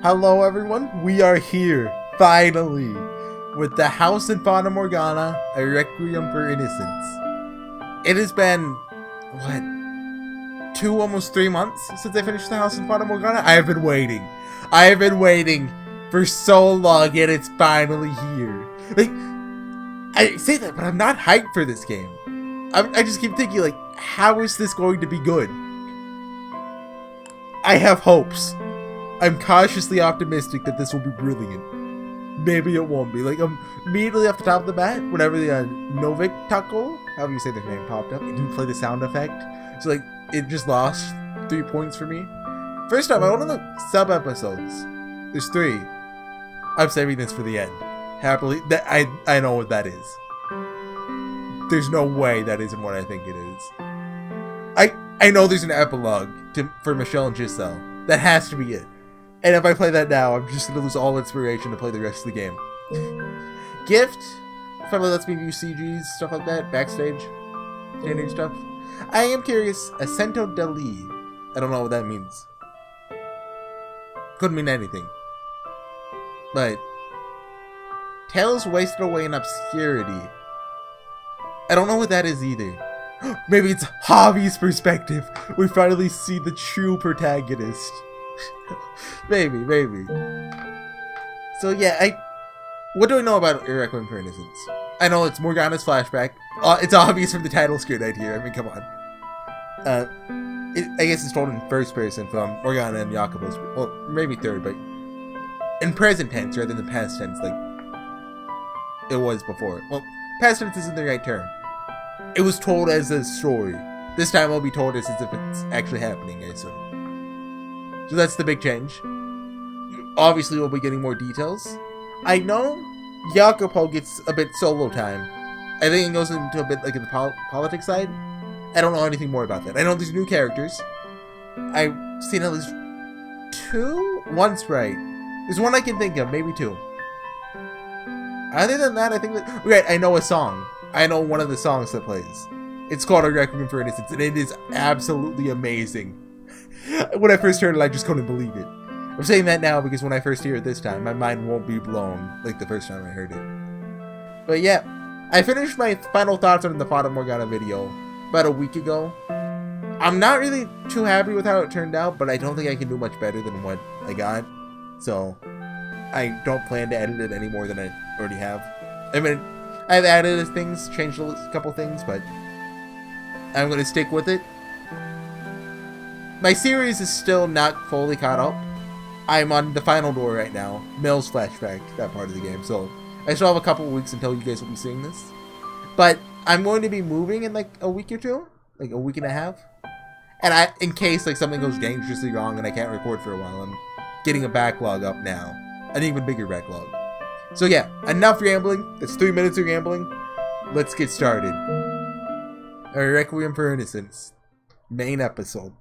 Hello everyone, we are here, finally, with the house in Fata Morgana, a Requiem for Innocence. It has been, what, almost 3 months since I finished the house in Fata Morgana? I have been waiting. I have been waiting for so long, and it's finally here. Like, I say that, but I'm not hyped for this game. I just keep thinking, like, how is this going to be good? I have hopes. I'm cautiously optimistic that this will be brilliant. Maybe it won't be. Like, immediately off the top of the bat, whenever the Novik Taco, however you say their name, popped up, it didn't play the sound effect. So, like, it just lost 3 points for me. First off, I want to look sub-episodes. There's 3. I'm saving this for the end. Happily. I know what that is. There's no way that isn't what I think it is. I know there's an epilogue for Michelle and Giselle. That has to be it. And if I play that now, I'm just going to lose all inspiration to play the rest of the game. Gift. Finally lets me view CGs, stuff like that, backstage, standing stuff. I am curious. Acento Dali. I don't know what that means. Could mean anything. But Tales wasted away in obscurity. I don't know what that is either. Maybe it's Javi's perspective. We finally see the true protagonist. maybe. So yeah, what do I know about Requiem for Innocence? I know it's Morgana's flashback. It's obvious from the title screen right here. I mean, come on. I guess it's told in first person from Morgana and Jacopo's. Well, maybe third, but in present tense rather than past tense, like it was before. Well, past tense isn't the right term. It was told as a story. This time it'll be told as if it's actually happening, I assume. So that's the big change. Obviously we'll be getting more details. I know Jacopo gets a bit solo time. I think it goes into a bit like in the politics side. I don't know anything more about that. I know there's new characters. I've seen at least 2? One's right. There's one I can think of, maybe 2. Other than that, I think that... Right, I know a song. I know one of the songs that plays. It's called A Requiem for Innocence, and it is absolutely amazing. When I first heard it, I just couldn't believe it. I'm saying that now because when I first hear it this time, my mind won't be blown like the first time I heard it. But yeah, I finished my final thoughts on the Fata Morgana video about a week ago. I'm not really too happy with how it turned out, but I don't think I can do much better than what I got. So, I don't plan to edit it any more than I already have. I mean, I've added things, changed a couple things, but I'm going to stick with it. My series is still not fully caught up. I'm on the final door right now. Mill's flashback, that part of the game. So I still have a couple of weeks until you guys will be seeing this. But I'm going to be moving in like a week or 2. Like a week and a half. And in case like something goes dangerously wrong and I can't record for a while, I'm getting a backlog up now. An even bigger backlog. So yeah, enough rambling. That's 3 minutes of rambling. Let's get started. A Requiem for Innocence. Main episode.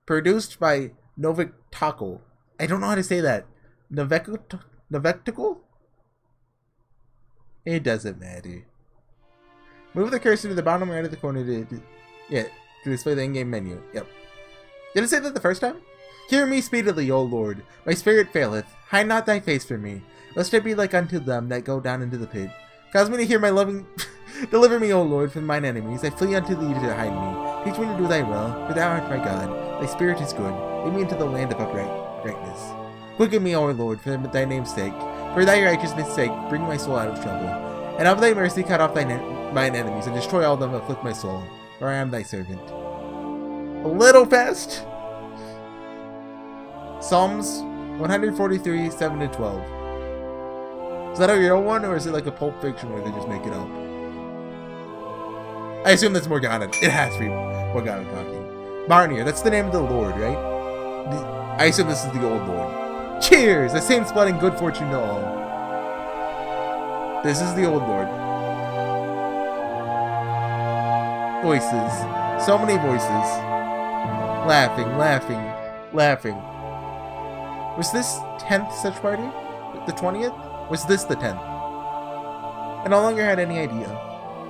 Produced by Novik Taco. I don't know how to say that. Novectical? It doesn't matter. Move the cursor to the bottom right of the corner to display the in-game menu. Yep. Did I say that the first time? Hear me speedily, O Lord. My spirit faileth. Hide not thy face from me, lest I be like unto them that go down into the pit. Cause me to hear my loving... Deliver me, O Lord, from mine enemies. I flee unto thee to hide me. Teach me to do thy will, for thou art my God. Thy spirit is good. Lead me into the land of uprightness. Quicken me, O Lord, for thy name's sake. For thy righteousness' sake, bring my soul out of trouble. And of thy mercy cut off mine enemies, and destroy all them that afflict my soul. For I am thy servant. A little fast. Psalms 143, 7-12. Is that a real one, or is it like a Pulp Fiction where they just make it up? I assume that's Morgana. It has to be Morgana talking. Barnier, that's the name of the Lord, right? I assume this is the old Lord. Cheers! The saints' blood and good fortune to all. This is the old Lord. Voices. So many voices. Laughing. Was this 10th such party? The 20th? Was this the 10th? I no longer had any idea.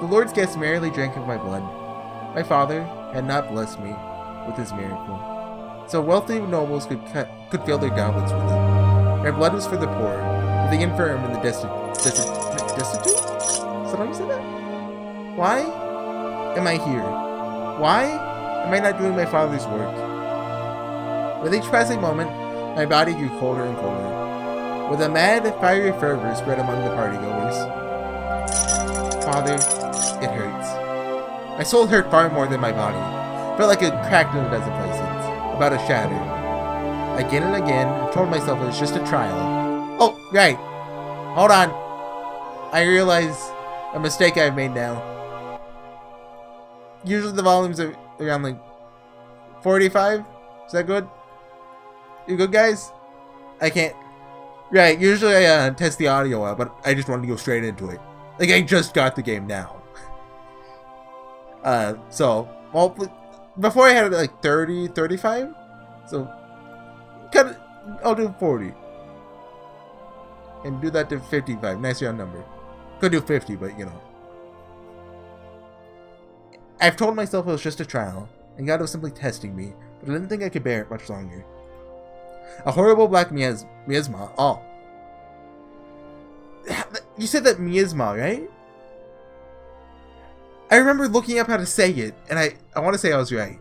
The Lord's guests merrily drank of my blood. My father had not blessed me with his miracle. so wealthy nobles could fill their goblets with it. My blood was for the poor, for the infirm and the destitute? Is that how you said that? Why am I here? Why am I not doing my father's work? With each passing moment, my body grew colder and colder, with a mad, fiery fervor spread among the partygoers. Father, it hurts. My soul hurt far more than my body. Felt like it cracked in a dozen places, about to shatter. Again and again, I told myself it was just a trial. Oh, right. Hold on. I realize a mistake I've made now. Usually the volumes are around like 45. Is that good? You good, guys? I can't. Right, usually I test the audio out, but I just wanted to go straight into it. Like, I just got the game now. So, well, before I had it like 30, 35. So, I'll do 40. And do that to 55. Nice round number. Could do 50, but you know. I've told myself it was just a trial, and God was simply testing me, but I didn't think I could bear it much longer. A horrible black miasma. Oh. You said that miasma, right? I remember looking up how to say it, and I want to say I was right.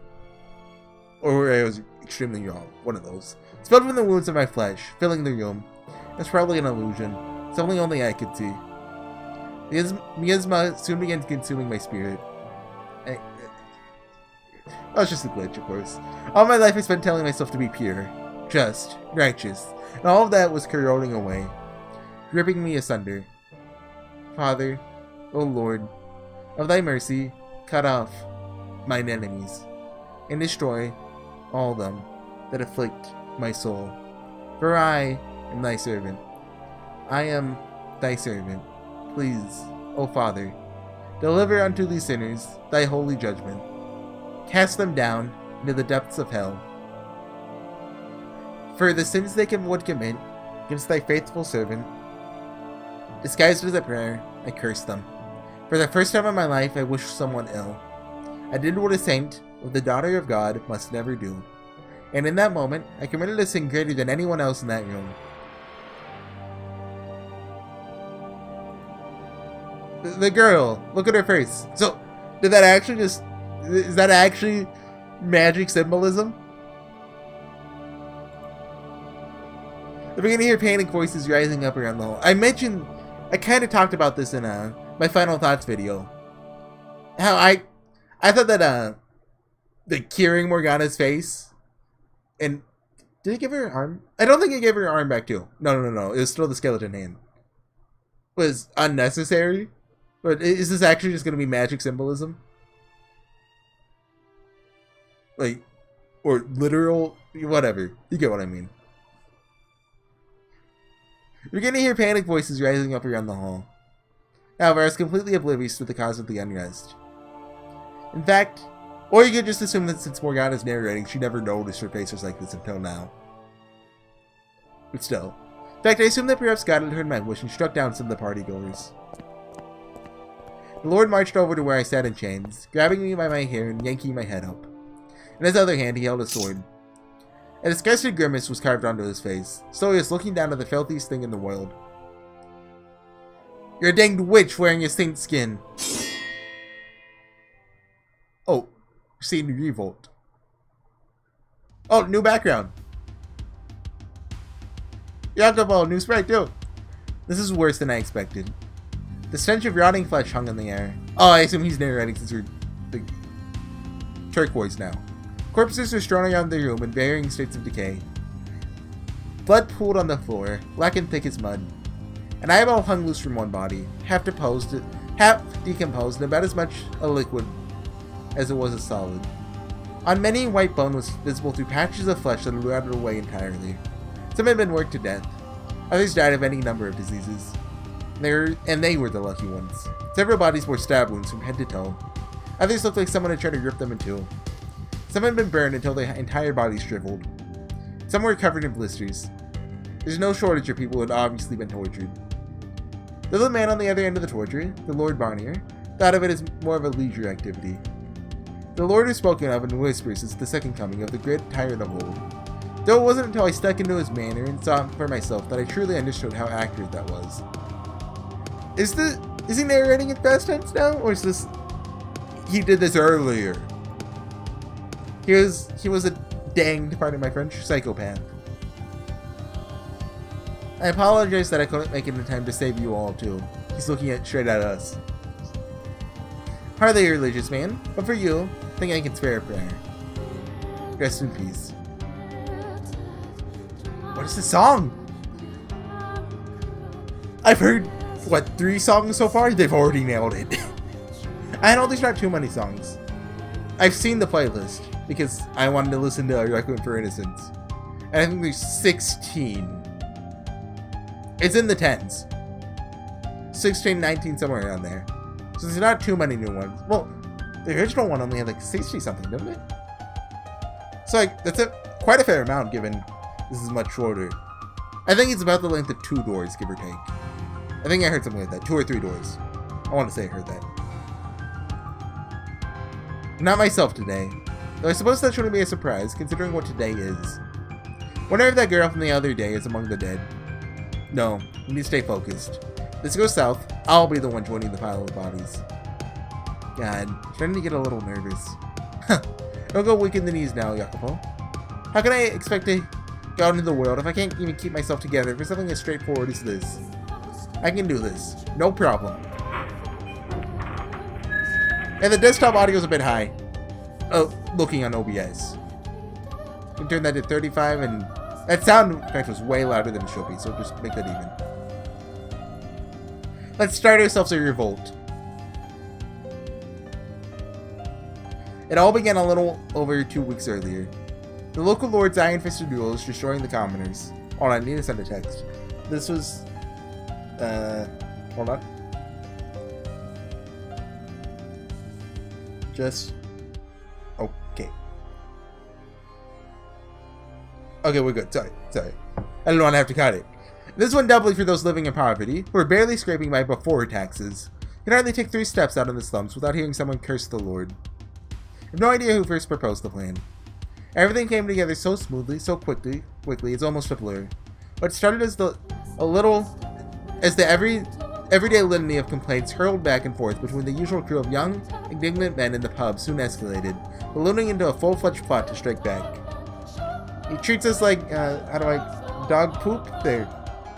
Or I was extremely wrong. One of those. Spilled from the wounds of my flesh, filling the room. It's probably an illusion. It's only I could see. The miasma soon began consuming my spirit. That was just a glitch, of course. All my life I spent telling myself to be pure, just, righteous, and all of that was corroding away, ripping me asunder. Father, O Lord, of thy mercy, cut off mine enemies, and destroy all them that afflict my soul. For I am thy servant. I am thy servant. Please, O Father, deliver unto these sinners thy holy judgment. Cast them down into the depths of hell. For the sins they would commit against thy faithful servant, disguised as a prayer, I curse them. For the first time in my life, I wished someone ill. I did what a saint, what the daughter of God, must never do. And in that moment, I committed a sin greater than anyone else in that room. The girl, look at her face. So, did that actually is that actually magic symbolism? The beginning of panic voices rising up around the hall. I kind of talked about this in my final thoughts video. How I thought that the curing Morgana's face, and did he give her an arm? I don't think he gave her an arm back too. No. It was still the skeleton hand. Was unnecessary. But is this actually just going to be magic symbolism? Like, or literal, whatever. You get what I mean. You're going to hear panic voices rising up around the hall. However, I was completely oblivious to the cause of the unrest. In fact, or you could just assume that since Morgana's narrating, she never noticed her face was like this until now. But still. In fact, I assume that perhaps God had heard my wish and struck down some of the partygoers. The Lord marched over to where I sat in chains, grabbing me by my hair and yanking my head up. In his other hand, he held a sword. A disgusted grimace was carved onto his face, so he was looking down at the filthiest thing in the world. You're a danged witch wearing a saint's skin. Oh, scene revolt. Oh, new background. Jacobo, new sprite too. This is worse than I expected. The stench of rotting flesh hung in the air. Oh, I assume he's narrating since we're the turquoise now. Corpses were strewn around the room in varying states of decay. Blood pooled on the floor, black and thick as mud. An eyeball hung loose from one body, half decomposed, and about as much a liquid as it was a solid. On many, white bone was visible through patches of flesh that had rotted away entirely. Some had been worked to death. Others died of any number of diseases. And they were the lucky ones. Several bodies bore stab wounds from head to toe. Others looked like someone had tried to rip them in two. Some had been burned until their entire bodies shriveled. Some were covered in blisters. There's no shortage of people who had obviously been tortured. The little man on the other end of the torture, the Lord Barnier, thought of it as more of a leisure activity. The Lord is spoken of in whispers as the second coming of the great tyrant of old. Though it wasn't until I stuck into his manner and saw it for myself that I truly understood how accurate that was. Is he narrating in past tense now, or is this he did this earlier? He was a danged, pardon my French, psychopath. I apologize that I couldn't make it in time to save you all too. He's looking straight at us. Hardly a religious man, but for you, I think I can spare a prayer. Rest in peace. What is the song? I've heard, what, 3 songs so far? They've already nailed it. I know there's not too many songs. I've seen the playlist because I wanted to listen to Requiem for Innocence. And I think there's 16. It's in the 10s. 16, 19, somewhere around there. So there's not too many new ones. Well, the original one only had like 60 something, didn't it? So like, that's quite a fair amount given this is much shorter. I think it's about the length of 2 doors, give or take. I think I heard something like that. 2 or 3 doors. I want to say I heard that. Not myself today. Though I suppose that shouldn't be a surprise, considering what today is. Wonder if that girl from the other day is among the dead. No, we need to stay focused. Let's go south. I'll be the one joining the pile of bodies. God, starting to get a little nervous. Don't go weak in the knees now, Jacopo. How can I expect to go out into the world if I can't even keep myself together for something as straightforward as this? I can do this. No problem. And the desktop audio is a bit high. Oh, looking on OBS. You can turn that to 35 and that sound effect was way louder than it should be, so just make that even. Let's start ourselves a revolt. It all began a little over 2 weeks earlier. The local lord's iron-fisted duel is destroying the commoners. Hold on, I need to send a text. This was... hold on. Just... okay. Okay, we're good. Sorry. I didn't want to have to cut it. This one doubly for those living in poverty, who are barely scraping by before taxes. Can hardly take 3 steps out in the slums without hearing someone curse the Lord. I have no idea who first proposed the plan. Everything came together so smoothly, so quickly, it's almost a blur. What started as the everyday litany of complaints hurled back and forth between the usual crew of young, indignant men in the pub soon escalated, ballooning into a full-fledged plot to strike back. He treats us like, dog poop? There.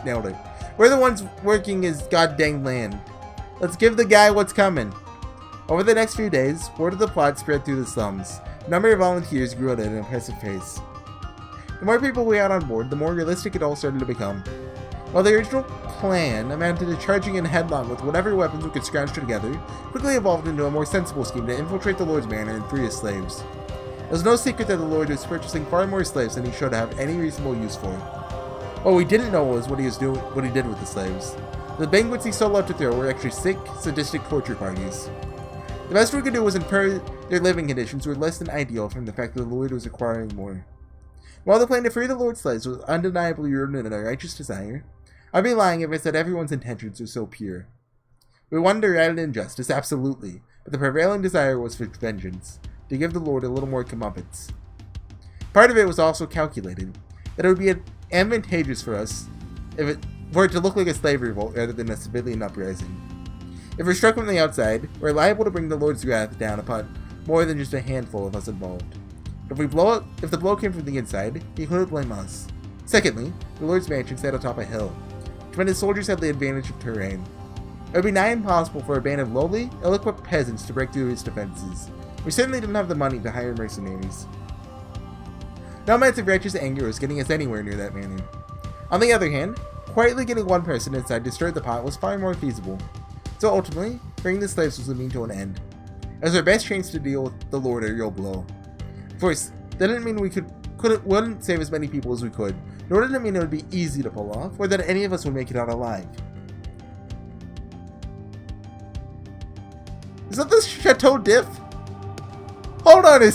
Nailed it. We're the ones working his goddamn land. Let's give the guy what's coming. Over the next few days, word of the plot spread through the slums. The number of volunteers grew at an impressive pace. The more people we had on board, the more realistic it all started to become. While the original plan amounted to charging in headlong with whatever weapons we could scrounge together, quickly evolved into a more sensible scheme to infiltrate the Lord's manor and free his slaves. It was no secret that the Lord was purchasing far more slaves than he showed to have any reasonable use for. What we didn't know was what he did with the slaves. The banquets he so loved to throw were actually sick, sadistic torture parties. The best we could do was infer their living conditions were less than ideal from the fact that the Lord was acquiring more. While the plan to free the Lord's slaves was undeniably rooted in a righteous desire, I'd be lying if I said everyone's intentions were so pure. We wanted to right injustice, absolutely, but the prevailing desire was for vengeance, to give the Lord a little more comeuppance. Part of it was also calculated, that it would be advantageous for us for it to look like a slave revolt rather than a civilian uprising. If we're struck from the outside, we're liable to bring the Lord's wrath down upon more than just a handful of us involved. But if the blow came from the inside, he couldn't blame us. Secondly, the Lord's mansion sat atop a hill, which meant his soldiers had the advantage of terrain. It would be nigh impossible for a band of lowly, ill-equipped peasants to break through his defenses. We certainly didn't have the money to hire mercenaries. No amount of righteous anger was getting us anywhere near that manor. On the other hand, quietly getting one person inside to stir the pot was far more feasible. So ultimately, freeing the slaves was a means to an end. It was our best chance to deal with the Lord a real blow. Of course, that didn't mean we wouldn't save as many people as we could, nor did it mean it would be easy to pull off, or that any of us would make it out alive. Is that the Chateau Diff? Hold on a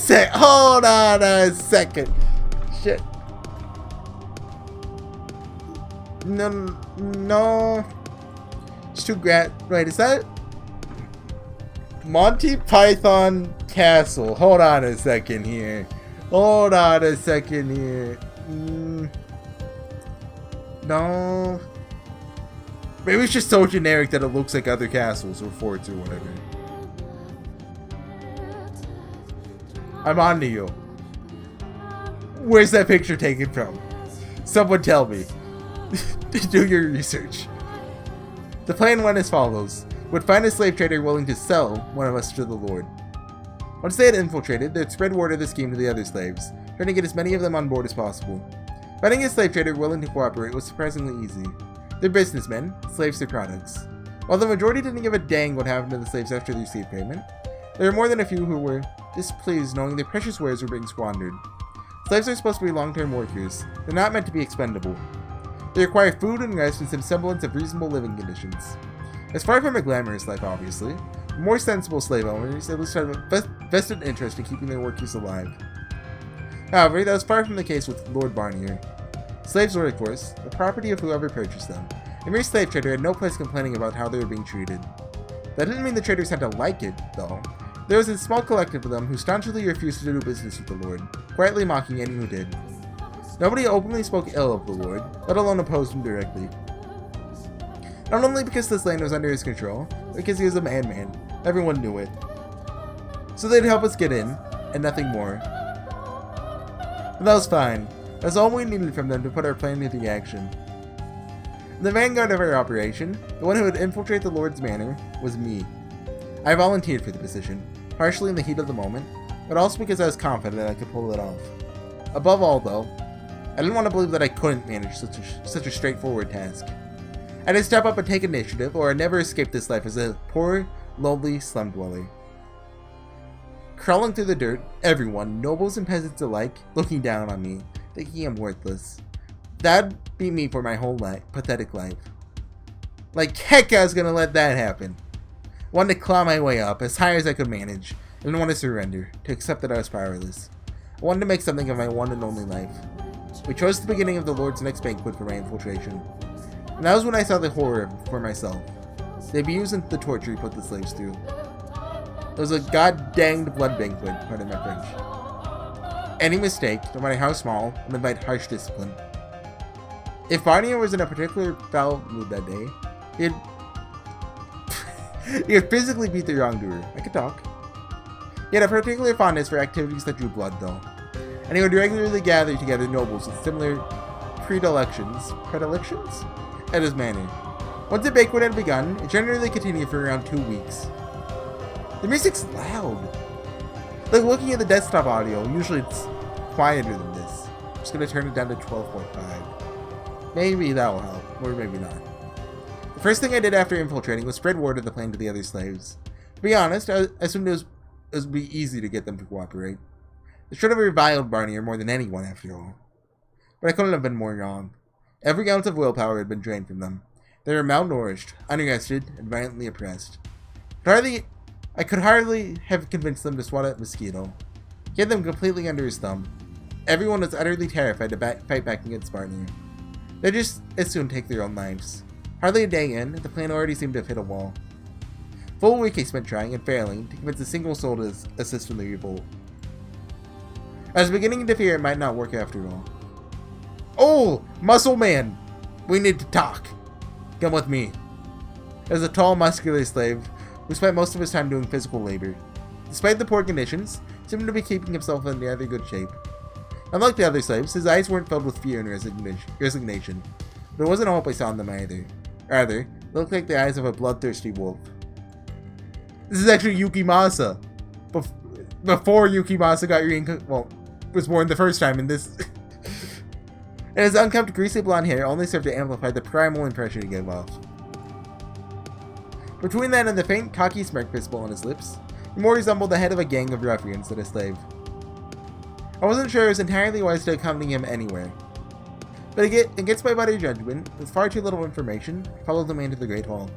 second. Shit. No. It's too right, is that Monty Python castle. Hold on a second here. Hold on a second here. No. Maybe it's just so generic that it looks like other castles or forts or whatever. I'm on to you. Where's that picture taken from? Someone tell me. Do your research. The plan went as follows. Would find a slave trader willing to sell one of us to the Lord. Once they had infiltrated, they'd spread word of the scheme to the other slaves, trying to get as many of them on board as possible. Finding a slave trader willing to cooperate was surprisingly easy. They're businessmen, slaves their products. While the majority didn't give a dang what happened to the slaves after they received payment, there were more than a few who were displeased knowing their precious wares were being squandered. Slaves are supposed to be long-term workers. They're not meant to be expendable. They require food and rest and some semblance of reasonable living conditions. As far from a glamorous life, obviously, more sensible slave owners at least have a vested interest in keeping their workers alive. However, that was far from the case with Lord Barnier. Slaves were, of course, the property of whoever purchased them. A mere slave trader had no place complaining about how they were being treated. That didn't mean the traders had to like it, though. There was a small collective of them who staunchly refused to do business with the Lord, quietly mocking any who did. Nobody openly spoke ill of the Lord, let alone opposed him directly. Not only because this land was under his control, but because he was a madman. Everyone knew it. So they'd help us get in, and nothing more. And that was fine. That's all we needed from them to put our plan into action. In the vanguard of our operation, the one who would infiltrate the Lord's manor was me. I volunteered for the position, partially in the heat of the moment, but also because I was confident I could pull it off. Above all, though, I didn't want to believe that I couldn't manage such a straightforward task. I had to step up and take initiative, or I'd never escape this life as a poor, lonely slum dweller. Crawling through the dirt, everyone, nobles and peasants alike, looking down on me, thinking I'm worthless. That'd be me for my whole pathetic life. Like heck I was gonna let that happen. I wanted to claw my way up, as high as I could manage. I didn't want to surrender, to accept that I was powerless. I wanted to make something of my one and only life. We chose the beginning of the Lord's next banquet for my infiltration. And that was when I saw the horror for myself. The abuse and the torture he put the slaves through. It was a god-danged blood banquet, pardon my French. Any mistake, no matter how small, would invite harsh discipline. If Barnier was in a particular foul mood that day, he'd physically beat the wrongdoer. I could talk. He had a particular fondness for activities that drew blood, though. And he would regularly gather together nobles with similar predilections at his manor. Once the banquet had begun, it generally continued for around 2 weeks. The music's loud. Like looking at the desktop audio, usually it's quieter than this. I'm just gonna turn it down to 12.5. Maybe that will help, or maybe not. The first thing I did after infiltrating was spread word of the plan to the other slaves. To be honest, I assumed it would be easy to get them to cooperate. They should have reviled Barnier more than anyone, after all. But I couldn't have been more wrong. Every ounce of willpower had been drained from them. They were malnourished, unrested, and violently oppressed. I could hardly have convinced them to swat at Mosquito. He had them completely under his thumb. Everyone was utterly terrified to fight back against Barnier. They'd just as soon take their own lives. Hardly a day in, the plan already seemed to have hit a wall. Full week I spent trying and failing to convince a single soul to assist in the revolt. I was beginning to fear it might not work after all. "Oh, muscle man! We need to talk. Come with me." As a tall, muscular slave who spent most of his time doing physical labor. Despite the poor conditions, he seemed to be keeping himself in rather good shape. Unlike the other slaves, his eyes weren't filled with fear and resignation, but it wasn't a hope I saw in them either. Rather, they looked like the eyes of a bloodthirsty wolf. This is actually Yukimasa. Before Yukimasa was born the first time in this. And his unkempt, greasy blonde hair only served to amplify the primal impression he gave off. Between that and the faint, cocky smirk visible on his lips, he more resembled the head of a gang of ruffians than a slave. I wasn't sure it was entirely wise to accompany him anywhere. But against my better judgment, with far too little information, I followed the man to the Great Hall.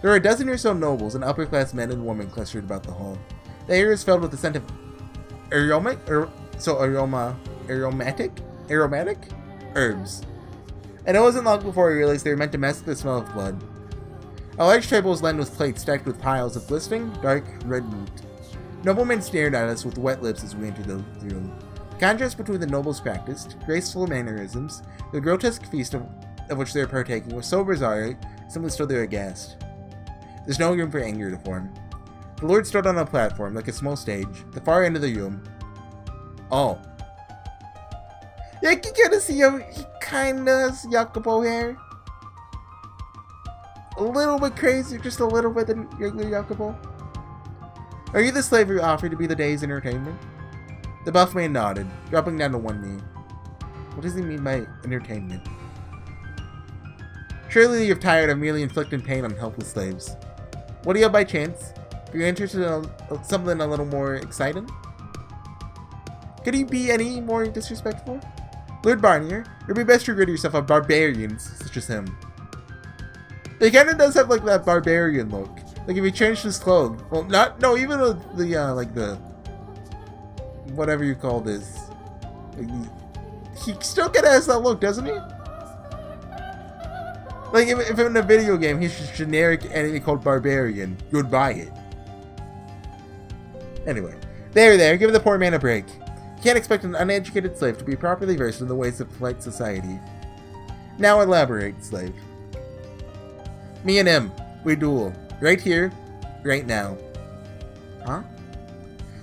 There were a dozen or so nobles and upper-class men and women clustered about the hall. The air was filled with the scent of aromatic herbs. And it wasn't long before I realized they were meant to mask the smell of blood. A large table was lined with plates stacked with piles of glistening, dark, red meat. Noblemen stared at us with wet lips as we entered the room. The contrast between the nobles' practiced, graceful mannerisms, the grotesque feast of which they were partaking was so bizarre, simply stood there aghast. There's no room for anger to form. The Lord stood on a platform, like a small stage, the far end of the room. Oh. Yeah, you can kind of see him. He kind of has Jacopo hair. A little bit crazy, just a little bit than regular Jacopo. Are you the slave who offered to be the day's entertainment? The buff man nodded, dropping down to one knee. What does he mean by entertainment? Surely you're tired of merely inflicting pain on helpless slaves. What do you have by chance? Are you interested in something a little more exciting? Could he be any more disrespectful? Lord Barnier, it would be best to rid yourself of barbarians such as him. He kind of does have like that barbarian look. Like if he changed his clothes. Well, even the whatever you call this. Like, he still kind of has that look, doesn't he? Like if in a video game he's just generic enemy called barbarian, you would buy it. Anyway, there, give the poor man a break. You can't expect an uneducated slave to be properly versed in the ways of polite society. Now elaborate, slave. Me and him, we duel. Right here, right now. Huh?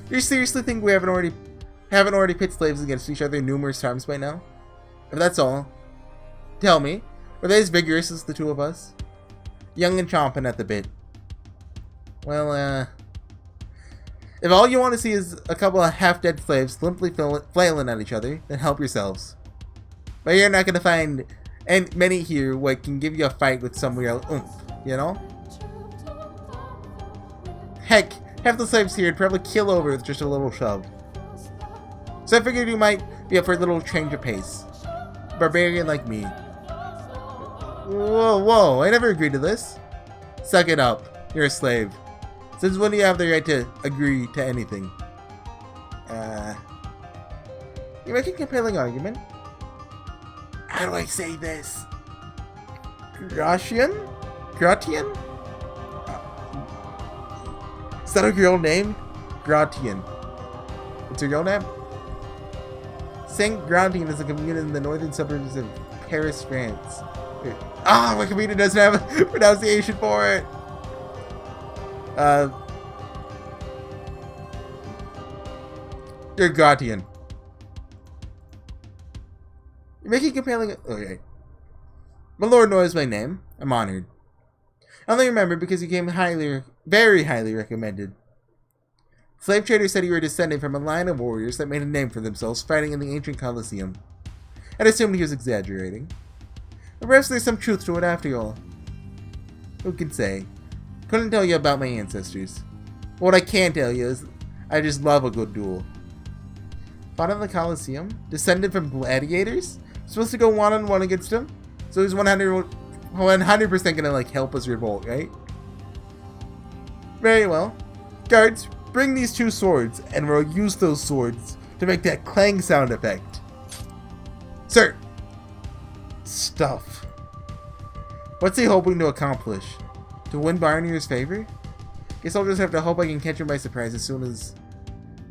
You seriously think we haven't already pit slaves against each other numerous times by now? If that's all, tell me, are they as vigorous as the two of us? Young and chomping at the bit. Well, if all you want to see is a couple of half-dead slaves limply flailing at each other, then help yourselves. But you're not going to find many here what can give you a fight with some real oomph, you know? Heck, half the slaves here would probably kill over with just a little shove. So I figured you might be up for a little change of pace. Barbarian like me. Whoa, I never agreed to this. Suck it up, you're a slave. Since when do you have the right to agree to anything? You make a compelling argument. How do I say this? Gratian? Is that a girl name? Gratian. What's her girl name? Saint Gratian is a commune in the northern suburbs of Paris, France. My computer doesn't have a pronunciation for it. You're Gratian. You're making compelling. Okay. My lord knows my name. I'm honored. I only remember because you came very highly recommended. Slave trader said you were descended from a line of warriors that made a name for themselves fighting in the ancient Colosseum. I'd assumed he was exaggerating. But perhaps there's some truth to it after all. Who can say? Couldn't tell you about my ancestors. But what I can tell you is I just love a good duel. Fought in the Colosseum? Descended from gladiators? Supposed to go one-on-one against him? So he's 100% gonna like help us revolt, right? Very well. Guards, bring these two swords, and we'll use those swords to make that clang sound effect. Sir! Stuff. What's he hoping to accomplish? To win Barnier's favor? Guess I'll just have to hope I can catch him by surprise as soon as...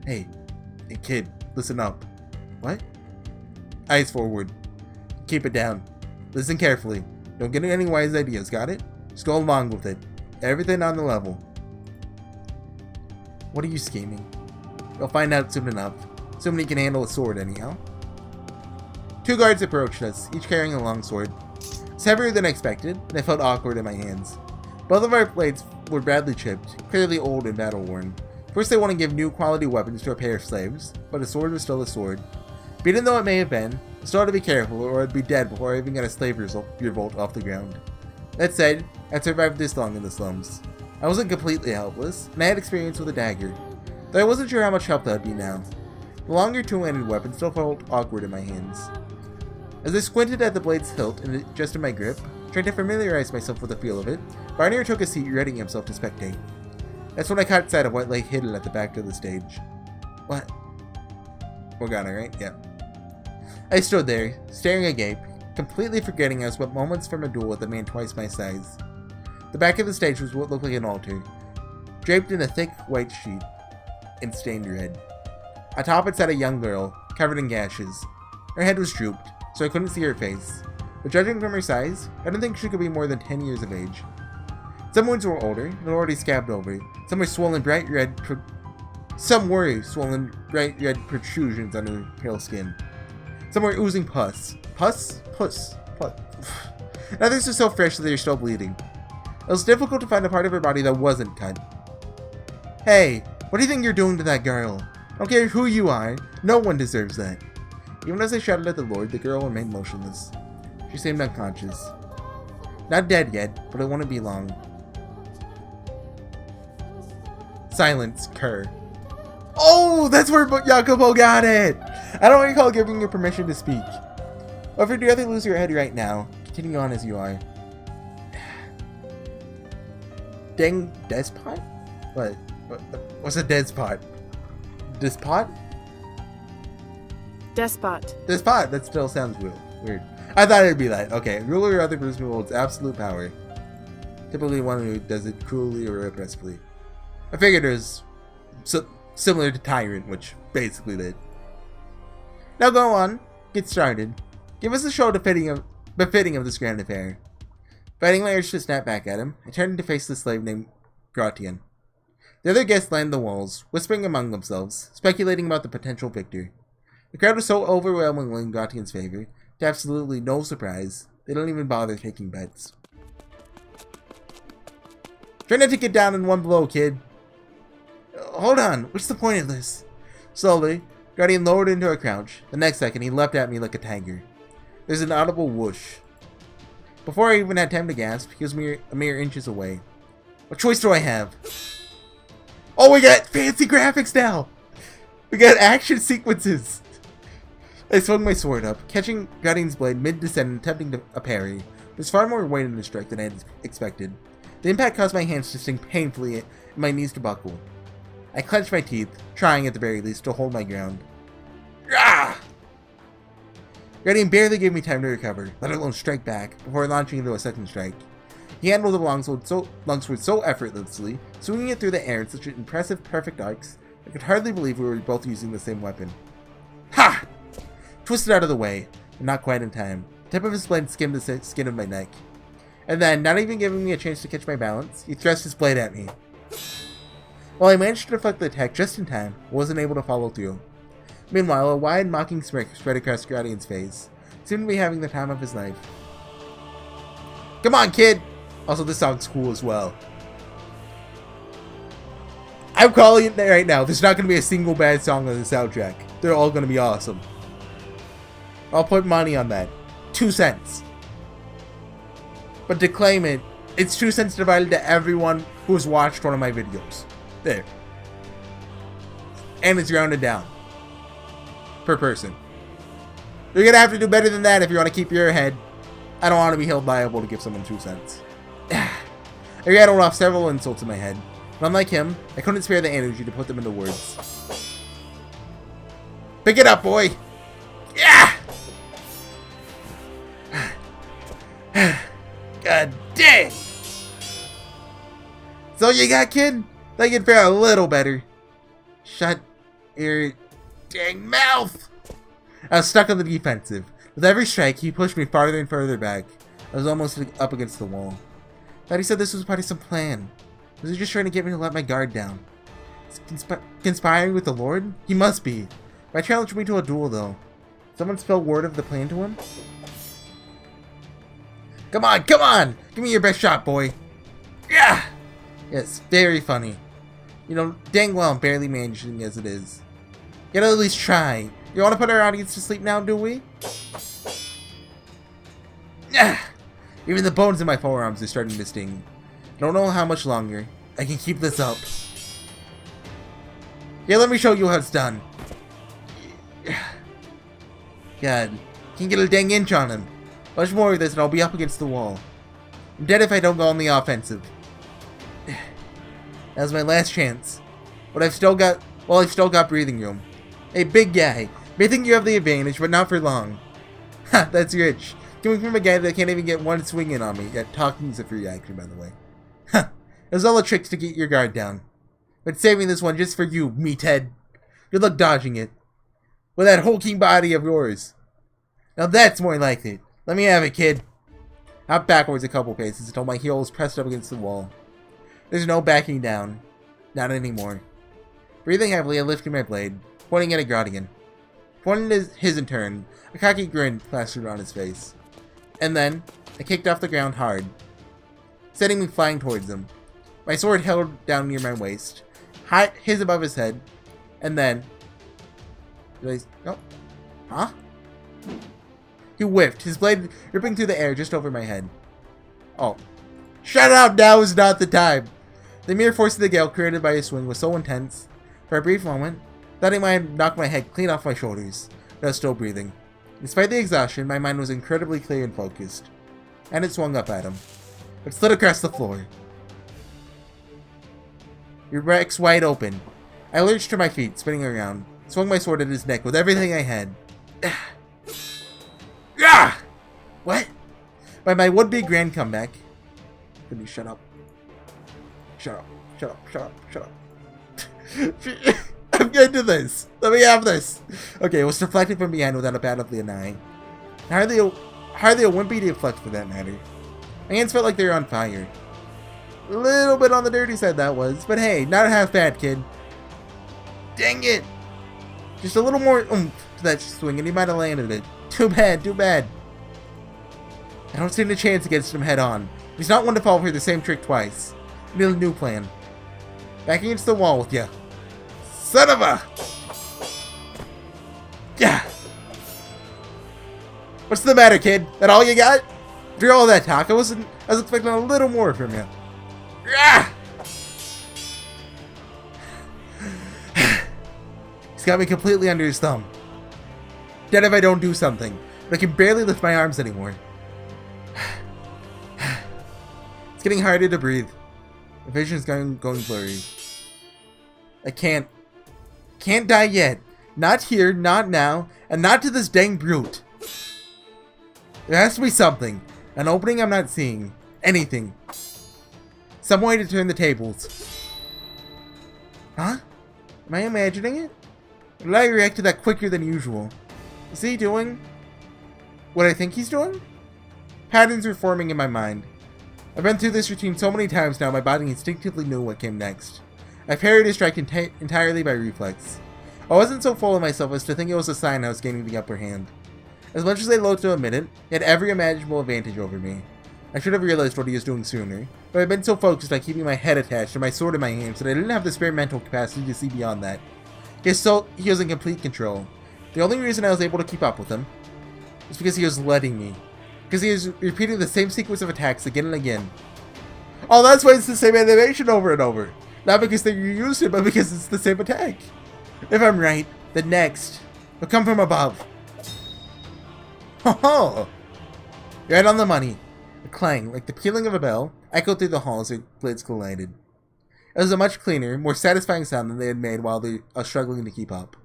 Hey kid, listen up. What? Eyes forward. Keep it down. Listen carefully. Don't get any wise ideas, got it? Just go along with it. Everything on the level. What are you scheming? You'll find out soon enough. Somebody can handle a sword anyhow. Two guards approached us, each carrying a long sword. It's heavier than expected, and I felt awkward in my hands. Both of our blades were badly chipped, clearly old and battle-worn. First they want to give new quality weapons to a pair of slaves, but a sword was still a sword. Beaten though it may have been, I still had to be careful or I'd be dead before I even got a slave revolt off the ground. That said, I'd survived this long in the slums. I wasn't completely helpless, and I had experience with a dagger, though I wasn't sure how much help that would be now. The longer two-handed weapon still felt awkward in my hands. As I squinted at the blade's hilt and adjusted my grip, trying to familiarize myself with the feel of it, Barnier took a seat readying himself to spectate. That's when I caught sight of what lay hidden at the back of the stage. What? Morgana, right? Yeah. I stood there, staring agape, completely forgetting I was but moments from a duel with a man twice my size. The back of the stage was what looked like an altar, draped in a thick white sheet and stained red. Atop it sat a young girl, covered in gashes. Her head was drooped, so I couldn't see her face, but judging from her size, I didn't think she could be more than 10 years of age. Some wounds were older and already scabbed over. Some were swollen bright red protrusions on her pale skin. Some were oozing pus. Pus. Others were so fresh that they were still bleeding. It was difficult to find a part of her body that wasn't cut. Hey, what do you think you're doing to that girl? I don't care who you are, no one deserves that. Even as I shouted at the Lord, the girl remained motionless. She seemed unconscious. Not dead yet, but it wouldn't be long. Silence, Kerr. Oh, that's where Jacopo got it! I don't recall giving you permission to speak. Or if you'd rather lose your head right now, continue on as you are. Dang despot? What? What's a despot? Despot? Despot. Despot! That still sounds weird. I thought it'd be that. Okay, ruler or other person who holds absolute power. Typically one who does it cruelly or oppressively. I figured it was similar to tyrant, which basically did. Now go on, get started. Give us a show befitting of this grand affair. Fighting my urge to snap back at him, I turned to face the slave named Gratian. The other guests lined the walls, whispering among themselves, speculating about the potential victor. The crowd was so overwhelmingly in Gratian's favor, to absolutely no surprise, they didn't even bother taking bets. Try not to get down in one blow, kid. Hold on, what's the point of this? Slowly, Guardian lowered into a crouch. The next second, he leapt at me like a tiger. There's an audible whoosh. Before I even had time to gasp, he was a mere inches away. What choice do I have? Oh, we got fancy graphics now! We got action sequences! I swung my sword up, catching Guardian's blade mid-descent and attempting a parry. There's far more weight in the strike than I had expected. The impact caused my hands to sting painfully and my knees to buckle. I clenched my teeth, trying at the very least to hold my ground. Ah! Guardian barely gave me time to recover, let alone strike back, before launching into a second strike. He handled the longsword so effortlessly, swinging it through the air in such impressive, perfect arcs, I could hardly believe we were both using the same weapon. Ha! Twisted out of the way, but not quite in time. The tip of his blade skimmed the skin of my neck. And then, not even giving me a chance to catch my balance, he thrust his blade at me. While I managed to deflect the attack just in time, I wasn't able to follow through. Meanwhile, a wide, mocking smirk spread across Guardian's face. He seemed to be having the time of his life. Come on, kid! Also, this song's cool as well. I'm calling it right now. There's not going to be a single bad song on the soundtrack. They're all going to be awesome. I'll put money on that. 2 cents. But to claim it, it's 2 cents divided to everyone who has watched one of my videos. There. And it's rounded down. Per person. You're going to have to do better than that if you want to keep your head. I don't want to be held liable to give someone 2 cents. I rattled off several insults in my head. But unlike him, I couldn't spare the energy to put them into words. Pick it up, boy! Yeah! God dang! So you got, kid? Thought you'd fare a little better. Shut your dang mouth! I was stuck on the defensive. With every strike, he pushed me farther and farther back. I was almost up against the wall. Thought he said this was part of some plan. Was he just trying to get me to let my guard down? Conspiring with the Lord? He must be. Why challenge me to a duel, though? Someone spell word of the plan to him? Come on, come on! Give me your best shot, boy! Yeah! Yes, very funny. You know, dang well I'm barely managing as it is. Gotta at least try. You wanna put our audience to sleep now, do we? Yeah! Even the bones in my forearms are starting to sting. I don't know how much longer I can keep this up. Yeah, let me show you how it's done. God, can't get a dang inch on him. Much more of this and I'll be up against the wall. I'm dead if I don't go on the offensive. That was my last chance. But I've still got breathing room. Hey, big guy, may think you have the advantage, but not for long. Ha, that's rich. Coming from a guy that can't even get one swing in on me, yet talking is a free action, by the way. was all a trick to get your guard down. But saving this one just for you, meathead. Good luck dodging it. With that hulking body of yours. Now that's more like it. Let me have it, kid. Hop backwards a couple paces until my heel is pressed up against the wall. There's no backing down. Not anymore. Breathing heavily, I lifted my blade, pointing at a Gradian. Pointing at his in turn, a cocky grin plastered on his face. And then, I kicked off the ground hard, sending me flying towards him. My sword held down near my waist, his above his head, and then... Oh. Huh? He whiffed, his blade ripping through the air just over my head. Oh. Shut up! Now is not the time! The mere force of the gale created by his swing was so intense, for a brief moment, thought he might have knocked my head clean off my shoulders, but I was still breathing. Despite the exhaustion, my mind was incredibly clear and focused. And it swung up at him. It slid across the floor. Your wreck's wide open. I lurched to my feet, spinning around, swung my sword at his neck with everything I had. Ah! What? By my would-be grand comeback. Can you shut up? Shut up. Shut up. Shut up. Shut up. I'm getting to this. Let me have this. Okay, it was deflected from behind without a bat of the eye. Hardly a wimpy deflect for that matter. My hands felt like they were on fire. A little bit on the dirty side that was, but hey, not half bad, kid. Dang it! Just a little more oomph to that swing and he might have landed it. Too bad, too bad. I don't stand a chance against him head on. He's not one to fall for the same trick twice. I need a new plan. Back against the wall with ya. Son of a... Yeah. What's the matter, kid? That all you got? After all that talk, I was expecting a little more from you. Yeah. He's got me completely under his thumb. Dead if I don't do something, but I can barely lift my arms anymore. It's getting harder to breathe. The vision's going blurry. I can't die yet. Not here, not now, and not to this dang brute. There has to be something. An opening I'm not seeing. Anything. Some way to turn the tables. Huh? Am I imagining it? Or did I react to that quicker than usual? Is he doing what I think he's doing? Patterns are forming in my mind. I've been through this routine so many times now, my body instinctively knew what came next. I parried his strike entirely by reflex. I wasn't so full of myself as to think it was a sign I was gaining the upper hand. As much as I loathed to admit it, he had every imaginable advantage over me. I should have realized what he was doing sooner, but I'd been so focused on keeping my head attached and my sword in my hands that I didn't have the spare mental capacity to see beyond that. He was in complete control. The only reason I was able to keep up with him was because he was letting me. Because he was repeating the same sequence of attacks again and again. Oh, that's why it's the same animation over and over. Not because they reused it, but because it's the same attack. If I'm right, the next will come from above. Ho-ho! Right on the money. A clang, like the pealing of a bell, echoed through the hall as their blades collided. It was a much cleaner, more satisfying sound than they had made while they were struggling to keep up.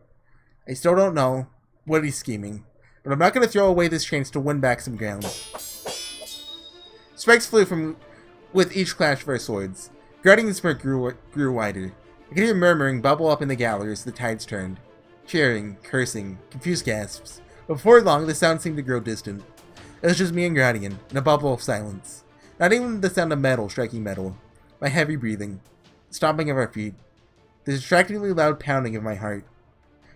I still don't know what he's scheming, but I'm not going to throw away this chance to win back some ground. Spikes flew with each clash of our swords. Guarding smirk grew wider. I could hear murmuring bubble up in the gallery as the tides turned. Cheering, cursing, confused gasps. But before long, the sound seemed to grow distant. It was just me and Gradian, in a bubble of silence. Not even the sound of metal striking metal. My heavy breathing. The stomping of our feet. The distractingly loud pounding of my heart.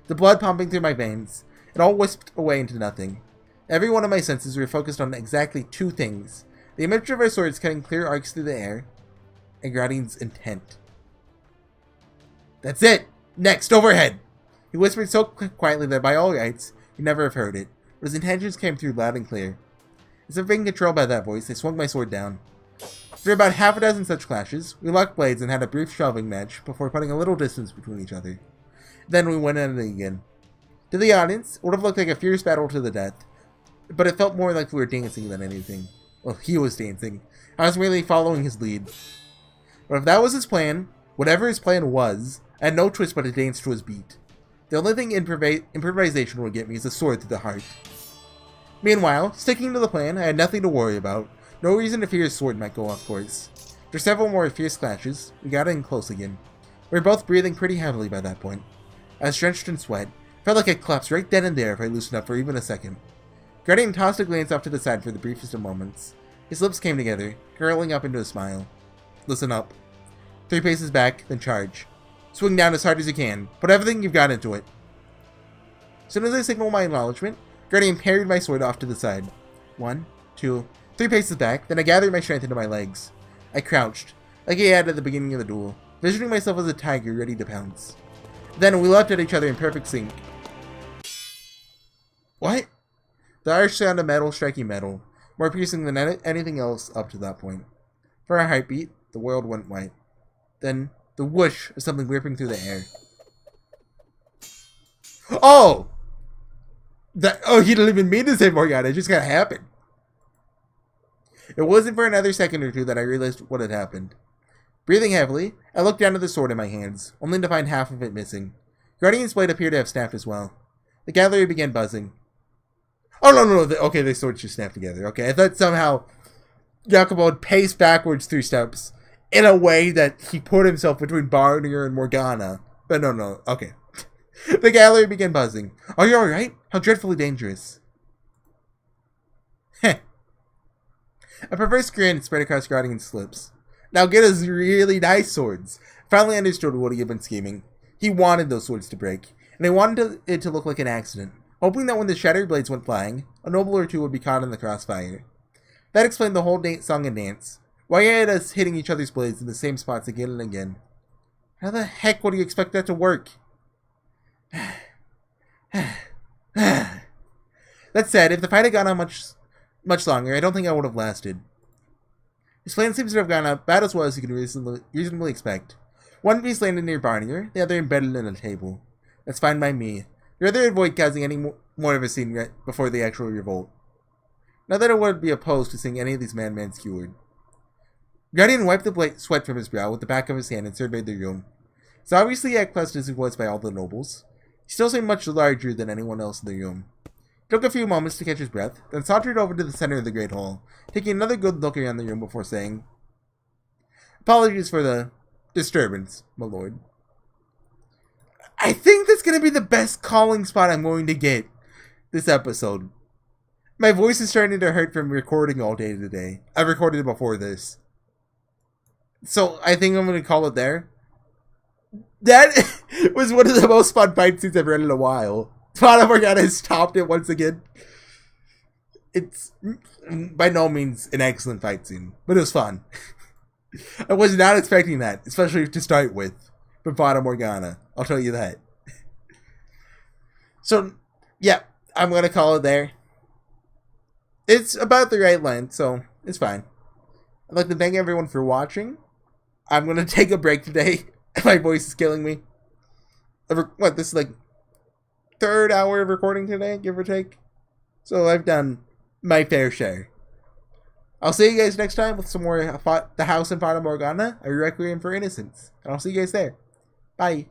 The blood pumping through my veins. It all whisked away into nothing. Every one of my senses were focused on exactly two things. The image of our swords cutting clear arcs through the air, and Gradian's intent. That's it! Next, overhead! He whispered so quietly that by all rights, you'd never have heard it, but his intentions came through loud and clear. As if being controlled by that voice, I swung my sword down. After about half a dozen such clashes, we locked blades and had a brief shoving match before putting a little distance between each other. Then we went at it again. To the audience, it would have looked like a fierce battle to the death, but it felt more like we were dancing than anything. Well, he was dancing. I was merely following his lead. But if that was his plan, whatever his plan was, I had no choice but to dance to his beat. The only thing improvisation would get me is a sword through the heart. Meanwhile, sticking to the plan, I had nothing to worry about. No reason to fear his sword might go off course. After several more fierce clashes, we got in close again. We were both breathing pretty heavily by that point. I was drenched in sweat. Felt like I'd collapse right then and there if I loosened up for even a second. Guardian tossed a glance off to the side for the briefest of moments. His lips came together, curling up into a smile. Listen up. 3 paces back, then charge. Swing down as hard as you can. Put everything you've got into it. As soon as I signaled my acknowledgement, Guardian parried my sword off to the side. 1, 2, 3 paces back, then I gathered my strength into my legs. I crouched, like I had at the beginning of the duel, visioning myself as a tiger ready to pounce. Then we leapt at each other in perfect sync. What? The harsh sound of metal striking metal, more piercing than anything else up to that point. For a heartbeat, the world went white. Then, the whoosh of something ripping through the air. Oh! He didn't even mean to say Morgana, it just gotta happen. It wasn't for another second or two that I realized what had happened. Breathing heavily, I looked down at the sword in my hands, only to find half of it missing. Guardian's blade appeared to have snapped as well. The gallery began buzzing. Oh, no. Okay, the swords just snapped together. Okay, I thought somehow Jacobo had paced backwards 3 steps in a way that he put himself between Barnier and Morgana. But no. Okay. The gallery began buzzing. Are you alright? How dreadfully dangerous. Heh. A perverse grin spread across Guardian's lips. Now get us really nice swords. Finally understood what he had been scheming. He wanted those swords to break, and he wanted it to look like an accident, hoping that when the shattered blades went flying, a noble or two would be caught in the crossfire. That explained the whole song and dance. Why he had us hitting each other's blades in the same spots again and again. How the heck would he expect that to work? That said, if the fight had gone on much longer, I don't think I would have lasted. His plan seems to have gone about as well as you can reasonably expect. One piece landed near Barnier, the other embedded in a table. That's fine by me. I'd rather avoid causing any more of a scene before the actual revolt. Not that I would be opposed to seeing any of these madmen skewered. Guardian wiped the sweat from his brow with the back of his hand and surveyed the room. So obviously outclassed as he was by all the nobles, he still seemed much larger than anyone else in the room. He took a few moments to catch his breath, then sauntered over to the center of the great hall, taking another good look around the room before saying, "Apologies for the disturbance, my lord. I think that's going to be the best calling spot I'm going to get this episode. My voice is starting to hurt from recording all day today. I've recorded it before this. So I think I'm going to call it there. That was one of the most fun fight scenes I've read in a while. Fata Morgana has topped it once again. It's by no means an excellent fight scene, but it was fun. I was not expecting that, especially to start with, from Fata Morgana. I'll tell you that. So, yeah, I'm going to call it there. It's about the right length, so it's fine. I'd like to thank everyone for watching. I'm going to take a break today. My voice is killing me. This is like 3rd hour of recording today, give or take. So I've done my fair share. I'll see you guys next time with some more The House in Fata Morgana, a Requiem for Innocence. And I'll see you guys there. Bye.